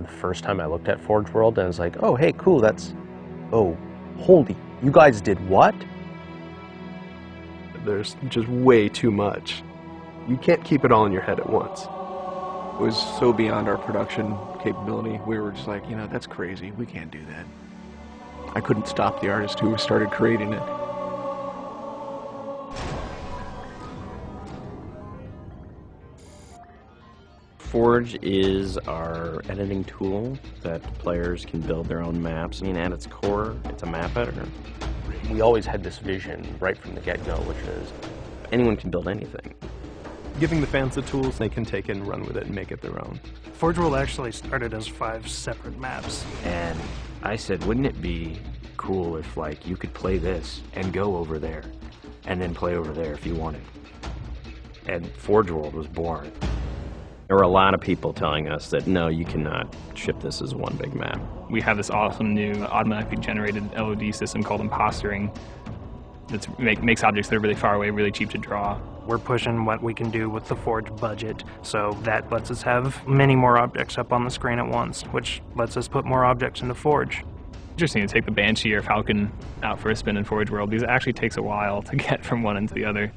the first time I looked at Forge World, and I was like, oh, hey, cool, oh, holy, you guys did what? There's just way too much. You can't keep it all in your head at once. It was so beyond our production capability. We were just like, that's crazy. We can't do that. I couldn't stop the artist who started creating it. Forge is our editing tool that players can build their own maps. I mean, at its core, it's a map editor. We always had this vision right from the get-go, which is anyone can build anything. Giving the fans the tools, they can take it and run with it and make it their own. Forge World actually started as 5 separate maps. And I said, wouldn't it be cool if, like, you could play this and go over there, and then play over there if you wanted. And Forge World was born. There were a lot of people telling us that, no, you cannot ship this as one big map. We have this awesome new automatically generated LOD system called Impostering that makes objects that are really far away really cheap to draw. We're pushing what we can do with the Forge budget, so that lets us have many more objects up on the screen at once, which lets us put more objects into Forge. Interesting to take the Banshee or Falcon out for a spin in Forge World, because it actually takes a while to get from one end to the other.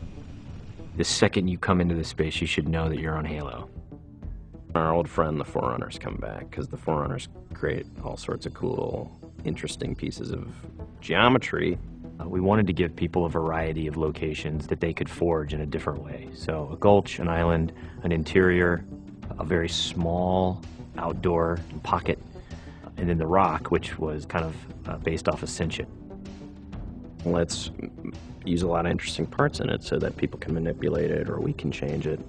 The second you come into this space, you should know that you're on Halo. Our old friend, the Forerunners, come back, because the Forerunners create all sorts of cool, interesting pieces of geometry. We wanted to give people a variety of locations that they could forge in a different way. So a gulch, an island, an interior, a very small outdoor pocket, and then the rock, which was kind of based off of Sentient. Let's use a lot of interesting parts in it so that people can manipulate it or we can change it.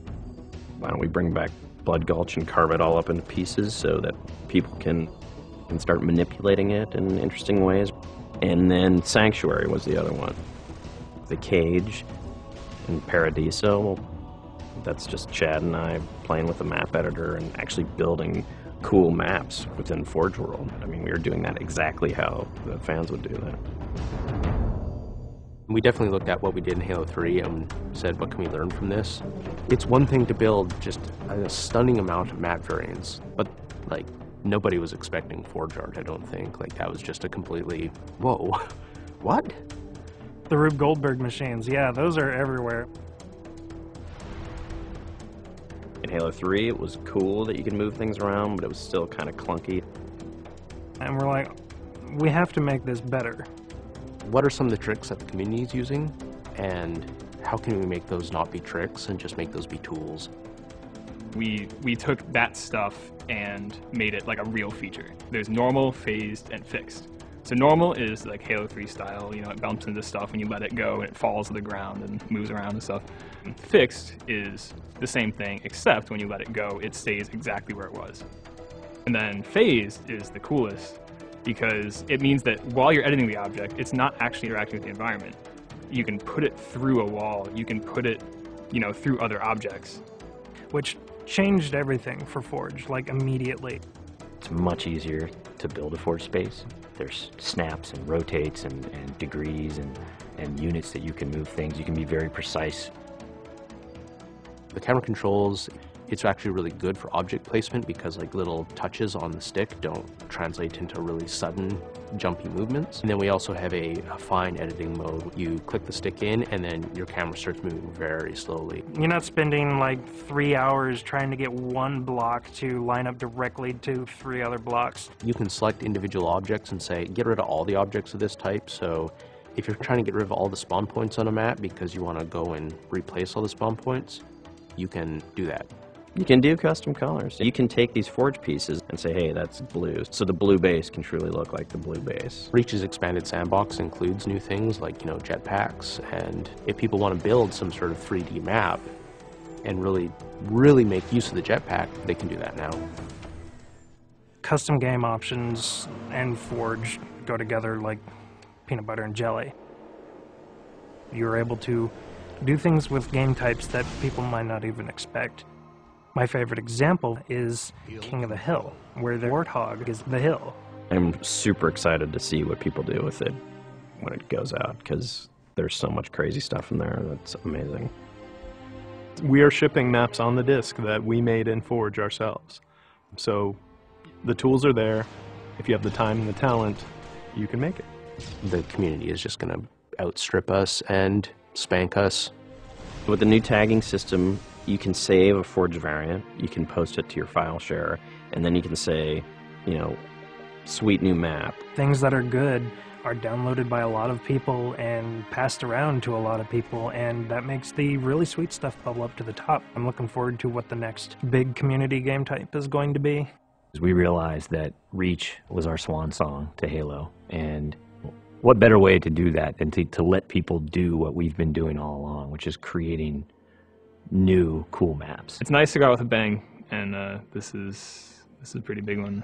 Why don't we bring back Blood Gulch and carve it all up into pieces so that people can start manipulating it in interesting ways. And then Sanctuary was the other one. The Cage and Paradiso, well, that's just Chad and I playing with the map editor and actually building cool maps within Forge World. I mean, we were doing that exactly how the fans would do that. we definitely looked at what we did in Halo 3 and said, what can we learn from this? It's one thing to build just a stunning amount of map variants, but like nobody was expecting Forge art, I don't think. Like that was just a completely, whoa, what? The Rube Goldberg machines, yeah, those are everywhere. In Halo 3, it was cool that you could move things around, but it was still kind of clunky. And we're like, we have to make this better. What are some of the tricks that the community is using, and how can we make those not be tricks and just make those be tools? We took that stuff and made it like a real feature. There's normal, phased, and fixed. So normal is like Halo 3 style, you know, it bumps into stuff when you let it go and it falls to the ground and moves around and stuff. And fixed is the same thing, except when you let it go, it stays exactly where it was. And then phased is the coolest because it means that while you're editing the object, it's not actually interacting with the environment. You can put it through a wall, you can put it, you know, through other objects. Which changed everything for Forge, like immediately. It's much easier to build a Forge space. There's snaps and rotates and degrees and units that you can move things. You can be very precise. The camera controls, it's actually really good for object placement because like little touches on the stick don't translate into really sudden jumpy movements. And then we also have a fine editing mode. You click the stick in and then your camera starts moving very slowly. You're not spending like 3 hours trying to get one block to line up directly to 3 other blocks. You can select individual objects and say, get rid of all the objects of this type. So if you're trying to get rid of all the spawn points on a map because you want to go and replace all the spawn points, you can do that. You can do custom colors. You can take these Forge pieces and say, hey, that's blue. So the blue base can truly look like the blue base. Reach's expanded sandbox includes new things like, you know, jetpacks. And if people want to build some sort of 3D map and really make use of the jetpack, they can do that now. Custom game options and Forge go together like peanut butter and jelly. You're able to do things with game types that people might not even expect. My favorite example is King of the Hill, where the warthog is the hill. I'm super excited to see what people do with it when it goes out, because there's so much crazy stuff in there that's amazing. We are shipping maps on the disc that we made in Forge ourselves. So The tools are there. If you have the time and the talent, you can make it. The community is just going to outstrip us and spank us. With the new tagging system, you can save a forged variant, you can post it to your file share, and then you can say, you know, sweet new map. Things that are good are downloaded by a lot of people and passed around to a lot of people, and that makes the really sweet stuff bubble up to the top. I'm looking forward to what the next big community game type is going to be. We realized that Reach was our swan song to Halo, and what better way to do that than to let people do what we've been doing all along, which is creating new cool maps. It's nice to go out with a bang, and this is a pretty big one.